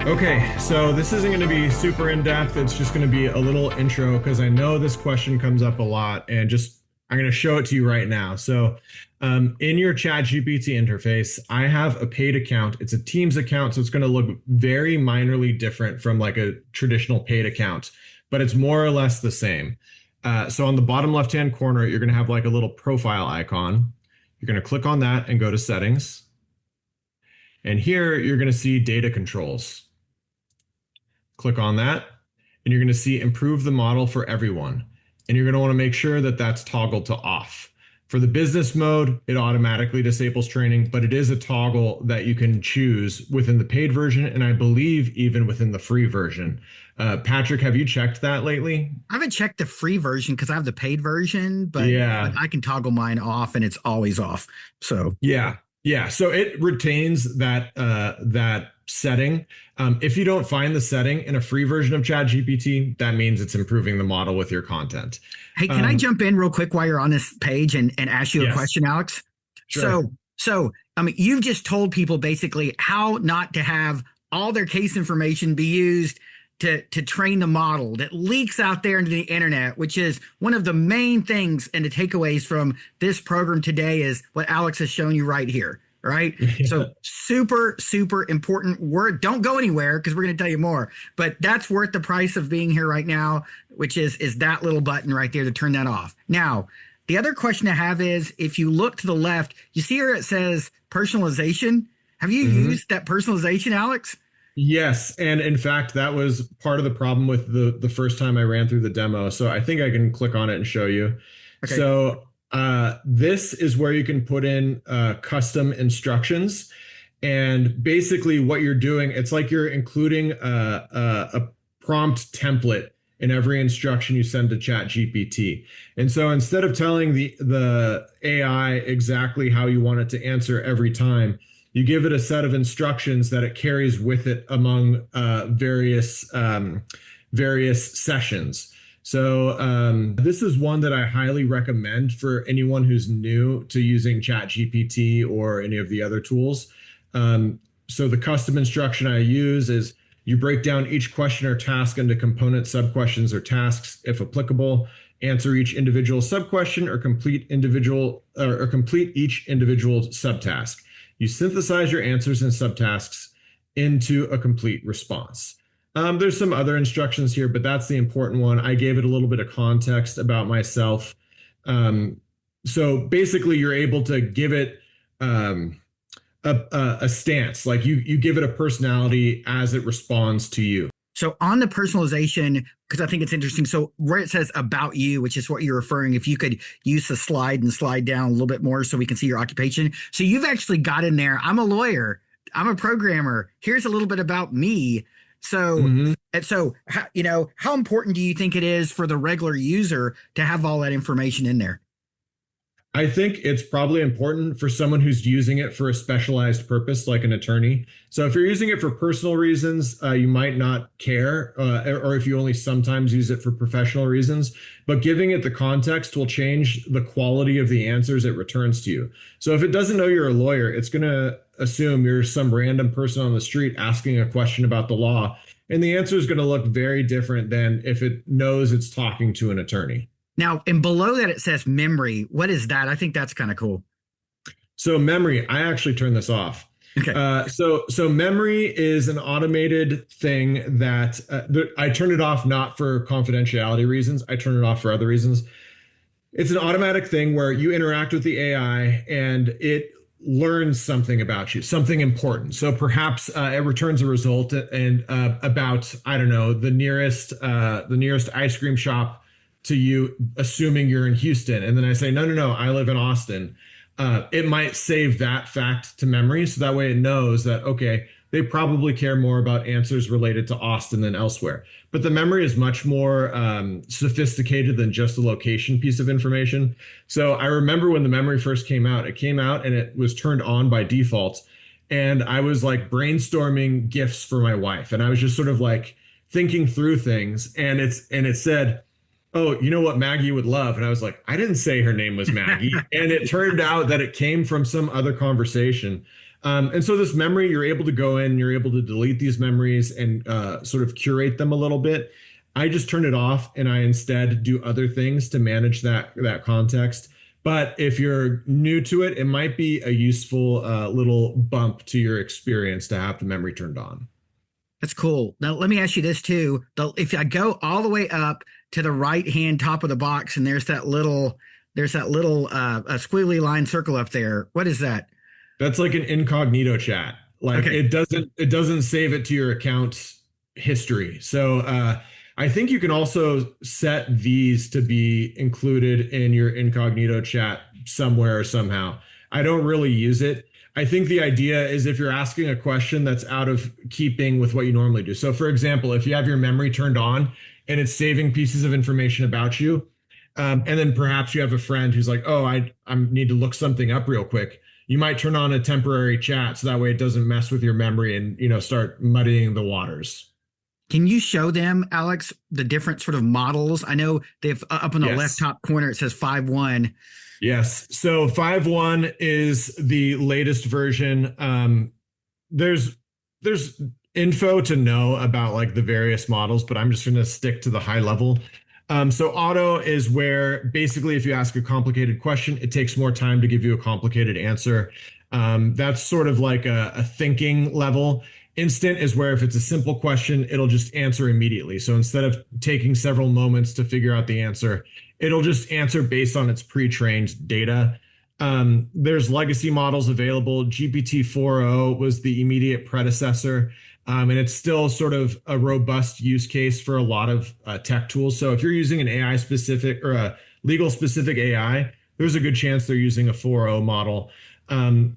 Okay, so this isn't going to be super in depth. It's just going to be a little intro because I know this question comes up a lot, and just I'm going to show it to you right now. So, in your ChatGPT interface, I have a paid account. It's a Teams account, so it's going to look very minorly different from like a traditional paid account, but it's more or less the same. So on the bottom left-hand corner, you're going to have like a little profile icon. You're going to click on that and go to settings. And here you're going to see data controls. Click on that, and you're going to see improve the model for everyone. And you're going to want to make sure that that's toggled to off. For the business mode, it automatically disables training, but it is a toggle that you can choose within the paid version, and I believe even within the free version. Patrick, have you checked that lately? I haven't checked the free version because I have the paid version, but Yeah. I can toggle mine off and it's always off. So Yeah. Yeah. So it retains that setting. If you don't find the setting in a free version of ChatGPT, that means it's improving the model with your content. hey, can I jump in real quick while you're on this page and ask you a Yes. question, Alex? Sure. So I mean, you've just told people basically how not to have all their case information be used to train the model that leaks out there into the internet, which is one of the main things and the takeaways from this program today is what Alex has shown you right here. Right. Yeah. So super, super important word. Don't go anywhere because we're going to tell you more, but that's worth the price of being here right now, which is that little button right there to turn that off. Now, the other question I have is if you look to the left, you see where it says personalization. Have you used that personalization, Alex? Yes, and in fact, that was part of the problem with the first time I ran through the demo. So I think I can click on it and show you. Okay. So this is where you can put in custom instructions, and basically what you're doing, it's like you're including a prompt template in every instruction you send to ChatGPT. And so instead of telling the AI exactly how you want it to answer every time, you give it a set of instructions that it carries with it among various sessions. So this is one that I highly recommend for anyone who's new to using ChatGPT or any of the other tools. So the custom instruction I use is you break down each question or task into component sub-questions or tasks, if applicable. Answer each individual sub-question or complete each individual subtask. You synthesize your answers and subtasks into a complete response. There's some other instructions here, but that's the important one. I gave it a little bit of context about myself. So basically, you're able to give it a stance, like you give it a personality as it responds to you. So on the personalization, because I think it's interesting. So where it says about you, which is what you're referring, if you could use the slide and slide down a little bit more so we can see your occupation. So you've actually got in there, I'm a lawyer, I'm a programmer. Here's a little bit about me. So, and so, how important do you think it is for the regular user to have all that information in there? I think it's probably important for someone who's using it for a specialized purpose, like an attorney. So if you're using it for personal reasons, you might not care, or if you only sometimes use it for professional reasons. But giving it the context will change the quality of the answers it returns to you. So if it doesn't know you're a lawyer, it's going to assume you're some random person on the street asking a question about the law. And the answer is going to look very different than if it knows it's talking to an attorney. Now, and below that, it says memory. What is that? I think that's kind of cool. So memory, I actually turned this off. Okay. So memory is an automated thing that I turned it off not for confidentiality reasons. I turned it off for other reasons. It's an automatic thing where you interact with the AI and it learns something about you, something important. So perhaps it returns a result and about, I don't know, the nearest ice cream shop to you, assuming you're in Houston. And then I say, no, I live in Austin. It might save that fact to memory. So that way it knows that, okay, they probably care more about answers related to Austin than elsewhere. But the memory is much more sophisticated than just a location piece of information. So I remember when the memory first came out and it was turned on by default. And I was like brainstorming gifts for my wife. And I was just sort of like thinking through things. And it said, oh, you know what Maggie would love? And I was like, I didn't say her name was Maggie. And it turned out that it came from some other conversation. And so this memory, you're able to go in, you're able to delete these memories and sort of curate them a little bit. I just turn it off and I instead do other things to manage that context. But if you're new to it, it might be a useful little bump to your experience to have the memory turned on. That's cool. Now, let me ask you this too. If I go all the way up to the right hand top of the box and there's that little a squiggly line circle up there. What is that? That's like an incognito chat. Like Okay. it doesn't save it to your account history. So I think you can also set these to be included in your incognito chat somewhere or somehow. I don't really use it. I think the idea is if you're asking a question that's out of keeping with what you normally do. So for example, if you have your memory turned on and it's saving pieces of information about you, and then perhaps you have a friend who's like, oh, I need to look something up real quick. You might turn on a temporary chat so that way it doesn't mess with your memory and start muddying the waters. Can you show them, Alex, the different sort of models? I know they've up in the left Yes. top corner, it says 5.1. Yes. So 5.1 is the latest version. There's info to know about like the various models, but I'm just going to stick to the high level. So auto is where basically if you ask a complicated question, it takes more time to give you a complicated answer. That's sort of like a thinking level. Instant is where if it's a simple question, it'll just answer immediately. So instead of taking several moments to figure out the answer, it'll just answer based on its pre-trained data. There's legacy models available. GPT-4o was the immediate predecessor. And it's still sort of a robust use case for a lot of tech tools. So if you're using an AI specific or a legal specific AI, there's a good chance they're using a 4.0 model.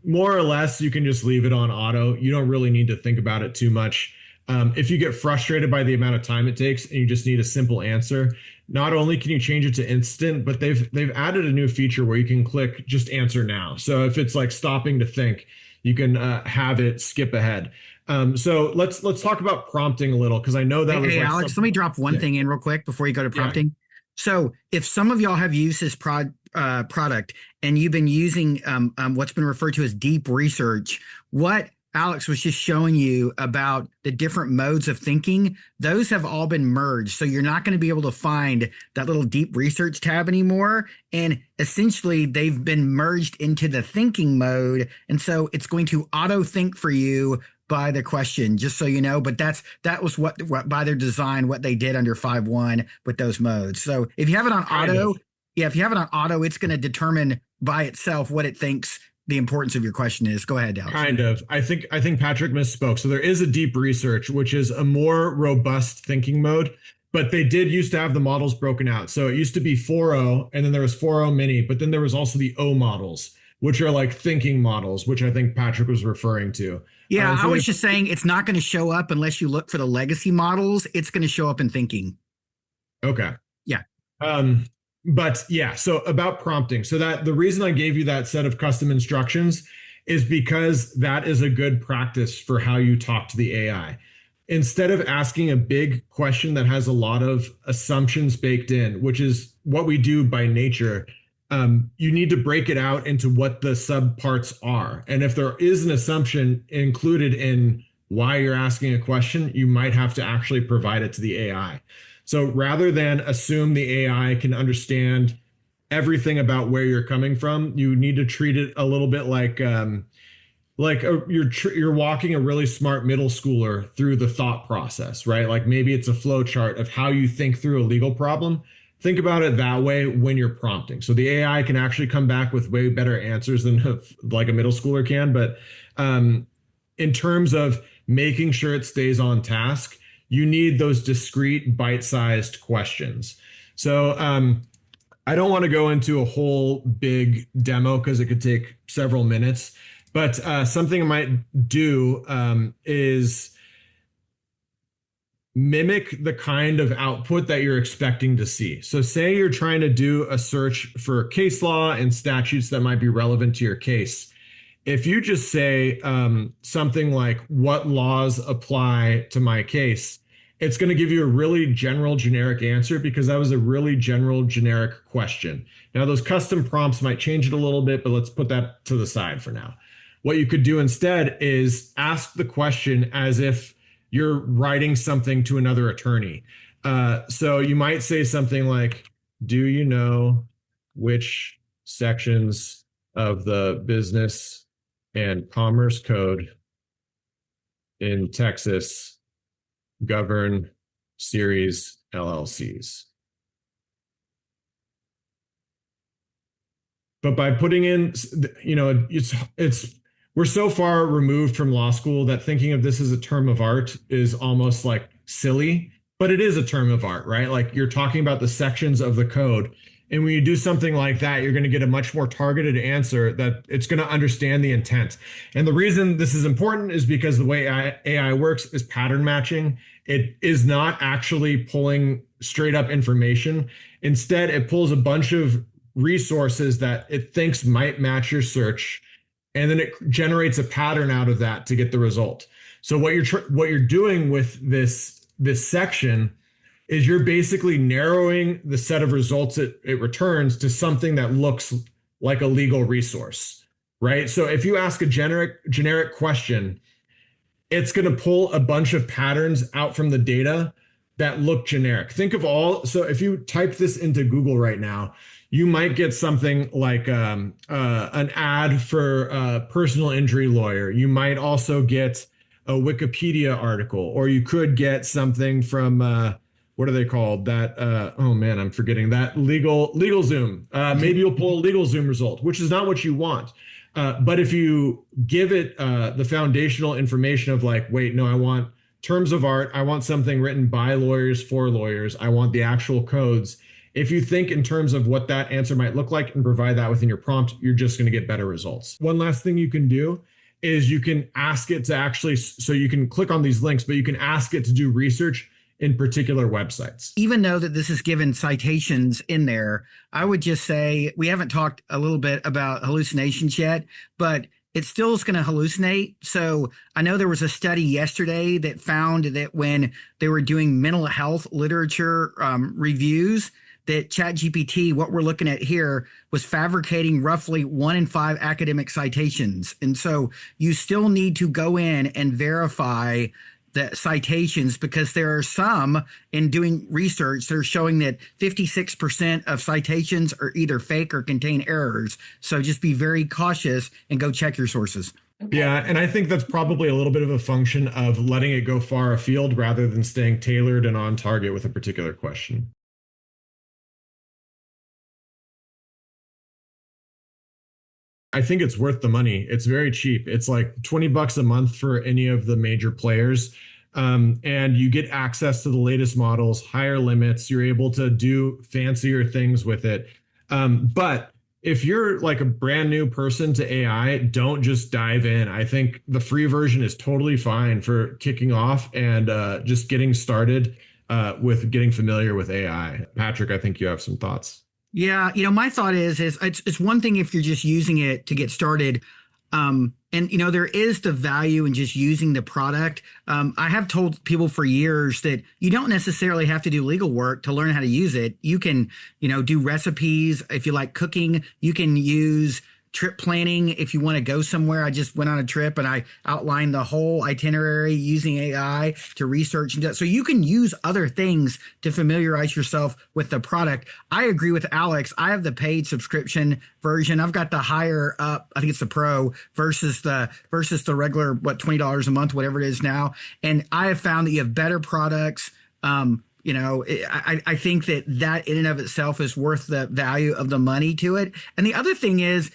More or less, you can just leave it on auto. You don't really need to think about it too much. If you get frustrated by the amount of time it takes and you just need a simple answer, not only can you change it to instant, but they've added a new feature where you can click just answer now. So if it's like stopping to think, you can have it skip ahead. So let's talk about prompting a little because I know that Hey, was hey, like Alex, let something. me drop one Yeah, thing in real quick before you go to yeah, prompting. So, if some of y'all have used this product and you've been using what's been referred to as deep research, what Alex was just showing you about the different modes of thinking, those have all been merged. So, you're not going to be able to find that little deep research tab anymore. And essentially, they've been merged into the thinking mode. And so, it's going to auto think for you by the question, just so you know. But that was what by their design, what they did under 5.1 with those modes. So if you have it on kind of. auto, yeah, if you have it on auto, it's going to determine by itself what it thinks the importance of your question is. Go ahead, Alex. Kind of. I think Patrick misspoke. So there is a deep research, which is a more robust thinking mode, but they did used to have the models broken out. So it used to be 4.0 and then there was 4.0 mini, but then there was also the O models, which are like thinking models, which I think Patrick was referring to. Yeah, And I so was they just saying it's not going to show up unless you look for the legacy models. It's going to show up in thinking. okay. Yeah. Um, but yeah, so about prompting. So that the reason I gave you that set of custom instructions is because that is a good practice for how you talk to the AI. Instead of asking a big question that has a lot of assumptions baked in, which is what we do by nature, you need to break it out into what the subparts are. And if there is an assumption included in why you're asking a question, you might have to actually provide it to the AI. So rather than assume the AI can understand everything about where you're coming from, you need to treat it a little bit like you're walking a really smart middle schooler through the thought process, right? Like maybe it's a flow chart of how you think through a legal problem. Think about it that way when you're prompting. So the AI can actually come back with way better answers than like a middle schooler can. But in terms of making sure it stays on task, you need those discrete bite-sized questions. So I don't want to go into a whole big demo because it could take several minutes. But something I might do is mimic the kind of output that you're expecting to see. So, say you're trying to do a search for case law and statutes that might be relevant to your case. If you just say something like, what laws apply to my case? It's going to give you a really general, generic answer because that was a really general, generic question. Now, those custom prompts might change it a little bit, but let's put that to the side for now. What you could do instead is ask the question as if you're writing something to another attorney. So you might say something like, do you know which sections of the Business and Commerce Code in Texas govern series LLCs? But by putting in, it's we're so far removed from law school that thinking of this as a term of art is almost like silly, but it is a term of art, right? Like you're talking about the sections of the code. And when you do something like that, you're going to get a much more targeted answer that it's going to understand the intent. And the reason this is important is because the way AI works is pattern matching. It is not actually pulling straight up information. Instead, it pulls a bunch of resources that it thinks might match your search, and then it generates a pattern out of that to get the result. So what you're doing with this section is you're basically narrowing the set of results it returns to something that looks like a legal resource, right? So if you ask a generic question, it's going to pull a bunch of patterns out from the data that look generic. So if you type this into Google right now, you might get something like an ad for a personal injury lawyer. You might also get a Wikipedia article, or you could get something from what are they called? That oh man, I'm forgetting that LegalZoom. Maybe you'll pull a LegalZoom result, which is not what you want. But if you give it the foundational information of like, wait, no, I want terms of art. I want something written by lawyers for lawyers. I want the actual codes. If you think in terms of what that answer might look like and provide that within your prompt, you're just going to get better results. One last thing you can do is you can ask it to actually, so you can click on these links, but you can ask it to do research in particular websites. Even though that this is given citations in there, I would just say we haven't talked a little bit about hallucinations yet, but it still is going to hallucinate. So I know there was a study yesterday that found that when they were doing mental health literature reviews, that ChatGPT, what we're looking at here, was fabricating roughly 1 in 5 academic citations. And so you still need to go in and verify the citations, because there are some in doing research that are showing that 56% of citations are either fake or contain errors. So just be very cautious and go check your sources. Yeah, and I think that's probably a little bit of a function of letting it go far afield rather than staying tailored and on target with a particular question. I think it's worth the money. It's very cheap. It's like $20 a month for any of the major players. And you get access to the latest models, higher limits. You're able to do fancier things with it. But if you're like a brand new person to AI, don't just dive in. I think the free version is totally fine for kicking off and just getting started with getting familiar with AI. Patrick, I think you have some thoughts. Yeah, my thought is it's one thing if you're just using it to get started. And there is the value in just using the product. I have told people for years that you don't necessarily have to do legal work to learn how to use it. You can, do recipes. If you like cooking, you can use trip planning. If you want to go somewhere, I just went on a trip and I outlined the whole itinerary using AI to research. So you can use other things to familiarize yourself with the product. I agree with Alex. I have the paid subscription version. I've got the higher up, I think it's the pro versus the regular, $20 a month, whatever it is now. And I have found that you have better products. I think that in and of itself is worth the value of the money to it. And the other thing is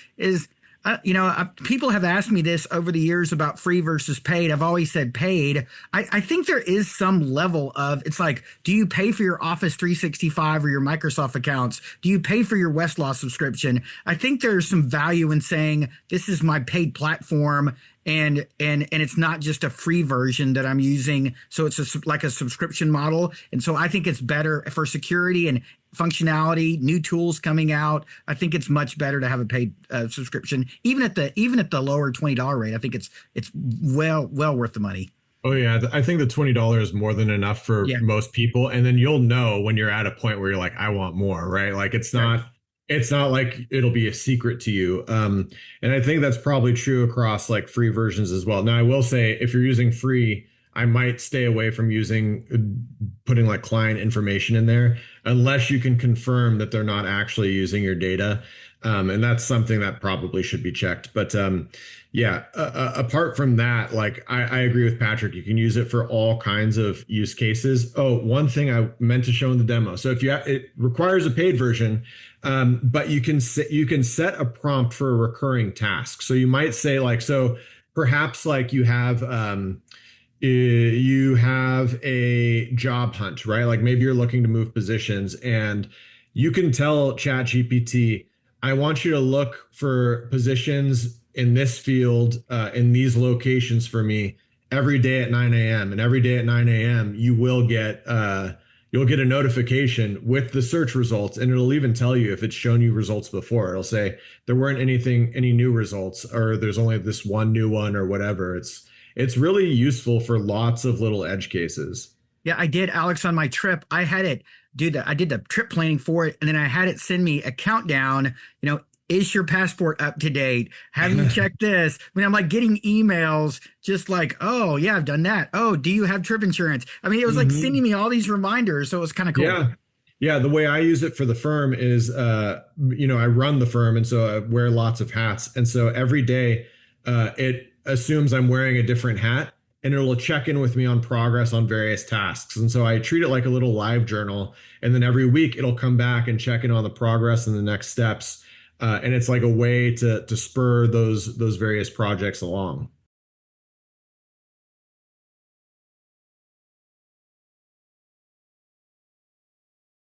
people have asked me this over the years about free versus paid. I've always said paid. I think there is some level of, it's like, do you pay for your Office 365 or your Microsoft accounts? Do you pay for your Westlaw subscription? I think there's some value in saying, this is my paid platform. And it's not just a free version that I'm using. So it's like a subscription model. And so I think it's better for security and functionality, new tools coming out. I think it's much better to have a paid subscription, even at the lower $20 rate. I think it's well worth the money. Oh yeah, I think the $20 is more than enough for most people, and then you'll know when you're at a point where you're like, I want more, right? Like it's not. it's not like it'll be a secret to you. And I think that's probably true across like free versions as well. Now, I will say if you're using free, I might stay away from using putting like client information in there unless you can confirm that they're not actually using your data. And that's something that probably should be checked. But yeah, apart from that, like I agree with Patrick. You can use it for all kinds of use cases. Oh, one thing I meant to show in the demo. So if it requires a paid version, but you can set a prompt for a recurring task. So you might say like, so perhaps like you have a job hunt, right? Like maybe you're looking to move positions and you can tell ChatGPT, I want you to look for positions in this field, in these locations for me every day at 9 a.m. And every day at 9 a.m. You'll get a notification with the search results, and it'll even tell you if it's shown you results before. It'll say there weren't any new results, or there's only this one new one, or whatever. It's really useful for lots of little edge cases. Yeah, I did, Alex, on my trip. I had it do I did the trip planning for it, and then I had it send me a countdown. Is your passport up to date? Have you checked this? I mean, I'm like getting emails just like, oh, yeah, I've done that. Oh, do you have trip insurance? I mean, it was like sending me all these reminders. So it was kind of cool. Yeah. Yeah, the way I use it for the firm is, I run the firm, and so I wear lots of hats. And so every day, it assumes I'm wearing a different hat, and it'll check in with me on progress on various tasks. And so I treat it like a little live journal. And then every week, it'll come back and check in on the progress and the next steps. And it's like a way to spur those various projects along.